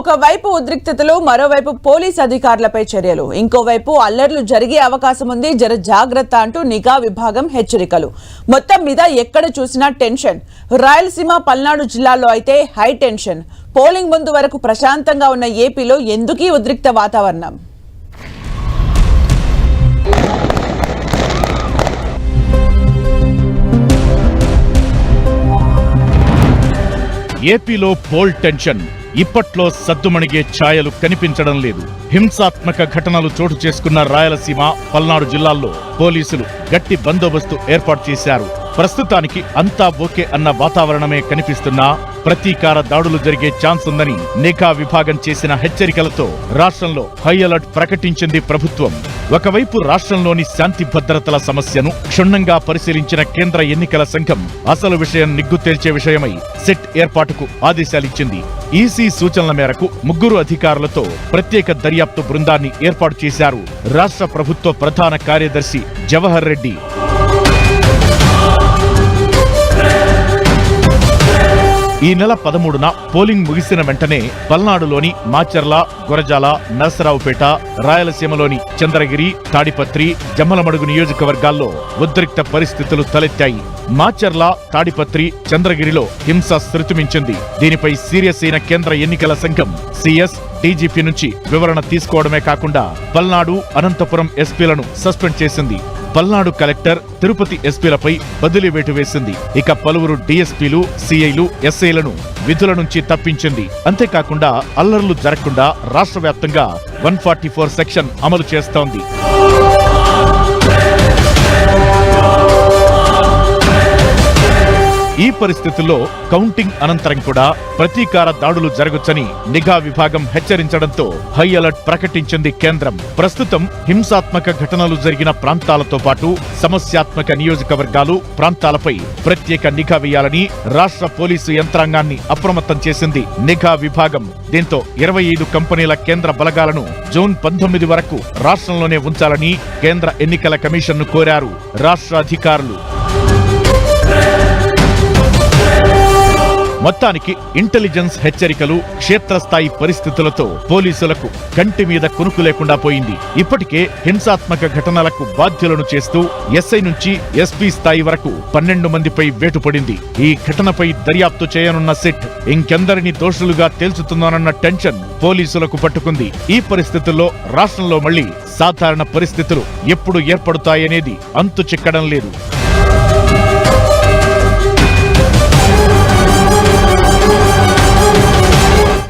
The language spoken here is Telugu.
ఒకవైపు ఉద్రిక్తతలు, మరోవైపు పోలీస్ అధికారులపై చర్యలు, ఇంకోవైపు అల్లర్లు జరిగే అవకాశం ఉంది, జర జాగ్రత్త అంటూ నిఘా విభాగం హెచ్చరికలు. మొత్తం మీద ఎక్కడ చూసినా టెన్షన్. రాయలసీమ, పల్నాడు జిల్లాల్లో అయితే హై టెన్షన్. పోలింగ్ ముందు వరకు ప్రశాంతంగా ఉన్న ఏపీలో ఎందుకీ ఉద్రిక్త వాతావరణం? ఏపీలో పోల్ టెన్షన్ ఇప్పట్లో సద్దుమణిగే ఛాయలు కనిపించడం లేదు. హింసాత్మక ఘటనలు చోటు చేసుకున్న రాయలసీమ, పల్నాడు జిల్లాల్లో పోలీసులు గట్టి బందోబస్తు ఏర్పాటు చేశారు. ప్రస్తుతానికి అంతా ఓకే అన్న వాతావరణమే కనిపిస్తున్నా ప్రతీకార దాడులు జరిగే ఛాన్స్ ఉందని నిఘా విభాగం చేసిన హెచ్చరికలతో రాష్ట్రంలో హై అలర్ట్ ప్రకటించింది ప్రభుత్వం. ఒకవైపు రాష్ట్రంలోని శాంతి భద్రతల సమస్యను క్షుణ్ణంగా పరిశీలించిన కేంద్ర ఎన్నికల సంఘం అసలు విషయం నిగ్గు తేల్చే విషయమై సెట్ ఏర్పాటుకు ఆదేశాలిచ్చింది. ఈసీ సూచనల మేరకు 3 అధికారులతో ప్రత్యేక దర్యాప్తు బృందాన్ని ఏర్పాటు చేశారు రాష్ట్ర ప్రభుత్వ ప్రధాన కార్యదర్శి జవహర్ రెడ్డి. ఈ నెల 13న పోలింగ్ ముగిసిన వెంటనే పల్నాడులోని మాచర్ల, గురజాల, నరసరావుపేట, రాయలసీమలోని చంద్రగిరి, తాడిపత్రి, జమ్మలమడుగు నియోజకవర్గాల్లో ఉద్రిక్త పరిస్థితులు తలెత్తాయి. మాచర్ల, తాడిపత్రి, చంద్రగిరిలో హింస శృతిమించింది. దీనిపై సీరియస్ అయిన కేంద్ర ఎన్నికల సంఘం సిఎస్, డీజీపీ నుంచి వివరణ తీసుకోవడమే కాకుండా పల్నాడు, అనంతపురం ఎస్పీలను సస్పెండ్ చేసింది. పల్నాడు కలెక్టర్, తిరుపతి ఎస్పీలపై బదిలీ వేటు వేసింది. ఇక పలువురు డీఎస్పీలు, సీఐలు, ఎస్ఐలను విధుల నుంచి తప్పించింది. అంతేకాకుండా అల్లర్లు జరగకుండా రాష్ట్ర వ్యాప్తంగా 144 సెక్షన్ అమలు చేస్తోంది. ఈ పరిస్థితుల్లో కౌంటింగ్ అనంతరం కూడా ప్రతీకార దాడులు జరగొచ్చని నిఘా విభాగం హెచ్చరించడంతో హై అలర్ట్ ప్రకటించింది కేంద్రం. ప్రస్తుతం హింసాత్మక ఘటనలు జరిగిన ప్రాంతాలతో పాటు సమస్యాత్మక నియోజకవర్గాలు, ప్రాంతాలపై ప్రత్యేక నిఘా వేయాలని రాష్ట్ర పోలీసు యంత్రాంగాన్ని అప్రమత్తం చేసింది నిఘా విభాగం. దీంతో 25 కంపెనీల కేంద్ర బలగాలను జూన్ 19 వరకు రాష్ట్రంలోనే ఉంచాలని కేంద్ర ఎన్నికల కమిషన్ను కోరారు రాష్ట్ర అధికారులు. మొత్తానికి ఇంటెలిజెన్స్ హెచ్చరికలు, క్షేత్రస్థాయి పరిస్థితులతో పోలీసులకు కంటి మీద కునుకు లేకుండా పోయింది. ఇప్పటికే హింసాత్మక ఘటనలకు బాధ్యులను చేస్తూ ఎస్ఐ నుంచి ఎస్పీ స్థాయి వరకు 12 మందిపై వేటు పడింది. ఈ ఘటనపై దర్యాప్తు చేయనున్న సెట్ ఇంకెందరిని దోషులుగా తేల్చుతుందోనన్న టెన్షన్ పోలీసులకు పట్టుకుంది. ఈ పరిస్థితుల్లో రాష్ట్రంలో మళ్లీ సాధారణ పరిస్థితులు ఎప్పుడు ఏర్పడతాయనేది అంతు చిక్కడం లేదు.